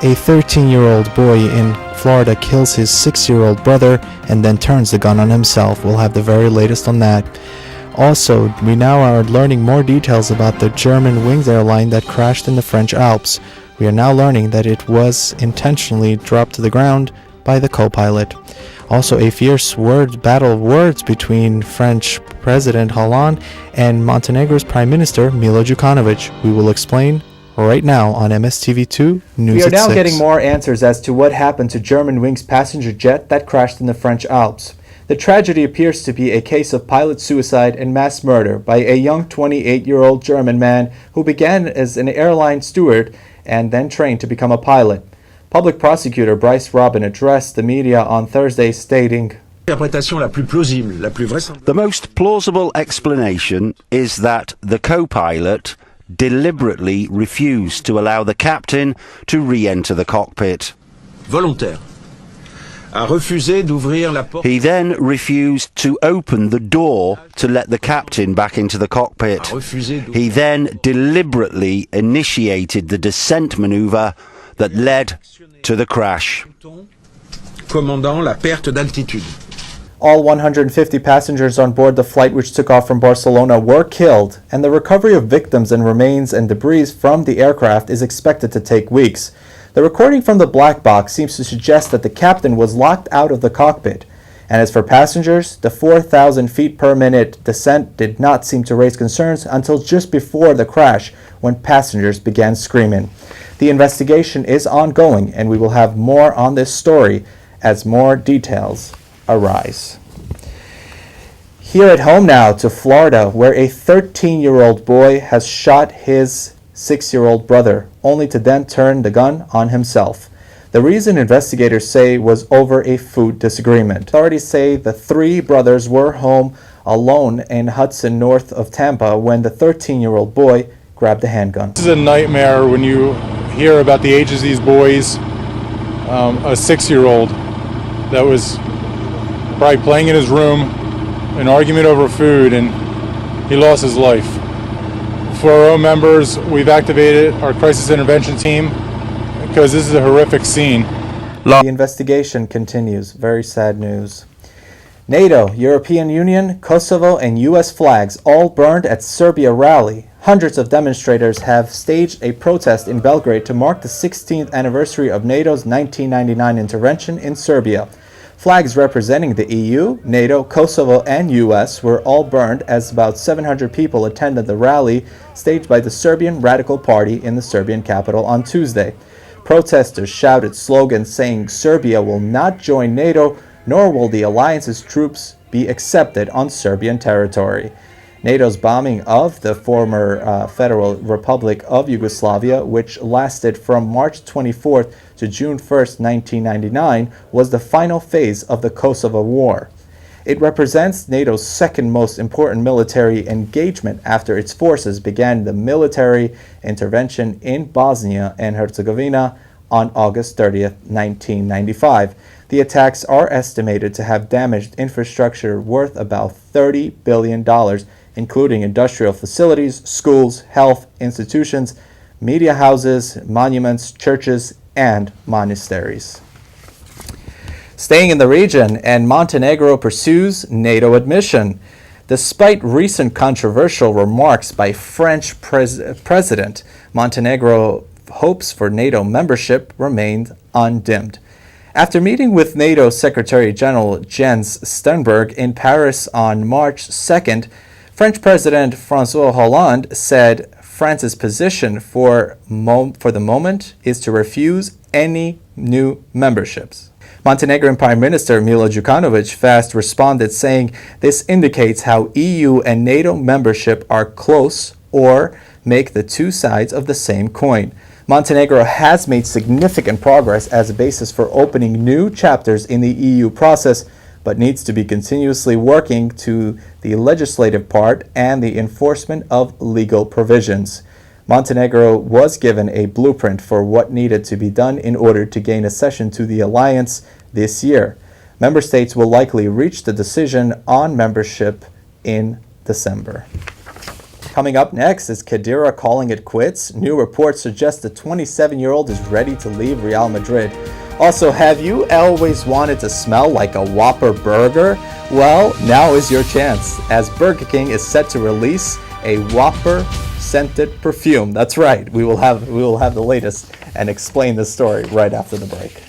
A 13-year-old boy in Florida kills his 6-year-old brother and then turns the gun on himself. We'll have the very latest on that. Also, we now are learning more details about the German winged airline that crashed in the French Alps. We are now learning that it was intentionally dropped to the ground by the co-pilot. Also, a fierce battle of words between French President Hollande and Montenegro's Prime Minister Milo Djukanovic. We will explain right now on MSTV2 News at 6. We are now getting more answers as to what happened to Germanwings passenger jet that crashed in the French Alps. The tragedy appears to be a case of pilot suicide and mass murder by a young 28-year-old German man who began as an airline steward and then trained to become a pilot. Public prosecutor Bryce Robin addressed the media on Thursday stating, "The most plausible explanation is that the co-pilot deliberately refused to allow the captain to re-enter the cockpit. He then refused to open the door to let the captain back into the cockpit. He then deliberately initiated the descent maneuver that led to the crash." All 150 passengers on board the flight which took off from Barcelona were killed, and the recovery of victims and remains and debris from the aircraft is expected to take weeks. The recording from the black box seems to suggest that the captain was locked out of the cockpit. And as for passengers, the 4,000 feet per minute descent did not seem to raise concerns until just before the crash, when passengers began screaming. The investigation is ongoing, and we will have more on this story as more details arise. Here at home now to Florida, where a 13-year-old boy has shot his 6-year-old brother, only to then turn the gun on himself. The reason investigators say was over a food disagreement. Authorities say the three brothers were home alone in Hudson, north of Tampa, when the 13-year-old boy grabbed a handgun. This is a nightmare when you hear about the ages of these boys. A 6-year-old that was probably playing in his room, an argument over food, and he lost his life. For our own members, we've activated our crisis intervention team because this is a horrific scene. The investigation continues. Very sad news. NATO, European Union, Kosovo, and U.S. flags all burned at Serbia rally. Hundreds of demonstrators have staged a protest in Belgrade to mark the 16th anniversary of NATO's 1999 intervention in Serbia. Flags representing the EU, NATO, Kosovo, and US were all burned as about 700 people attended the rally staged by the Serbian Radical Party in the Serbian capital on Tuesday. Protesters shouted slogans saying Serbia will not join NATO, nor will the alliance's troops be accepted on Serbian territory. NATO's bombing of the former Federal Republic of Yugoslavia, which lasted from March 24th to June 1st, 1999, was the final phase of the Kosovo War. It represents NATO's second most important military engagement after its forces began the military intervention in Bosnia and Herzegovina on August 30th, 1995. The attacks are estimated to have damaged infrastructure worth about $30 billion, including industrial facilities, schools, health institutions, media houses, monuments, churches, and monasteries. Staying in the region, and Montenegro pursues NATO admission. Despite recent controversial remarks by French President, Montenegro hopes for NATO membership remained undimmed. After meeting with NATO Secretary General Jens Stoltenberg in Paris on March 2nd, French President François Hollande said France's position for the moment is to refuse any new memberships. Montenegrin Prime Minister Milo Djukanovic fast responded, saying this indicates how EU and NATO membership are close or make the two sides of the same coin. Montenegro has made significant progress as a basis for opening new chapters in the EU process, but needs to be continuously working to the legislative part and the enforcement of legal provisions. Montenegro was given a blueprint for what needed to be done in order to gain accession to the alliance this year. Member states will likely reach the decision on membership in December. Coming up next is Khedira calling it quits. New reports suggest the 27-year-old is ready to leave Real Madrid. Also, have you always wanted to smell like a Whopper burger? Well, now is your chance, as Burger King is set to release a Whopper scented perfume. That's right. We will have the latest and explain this story right after the break.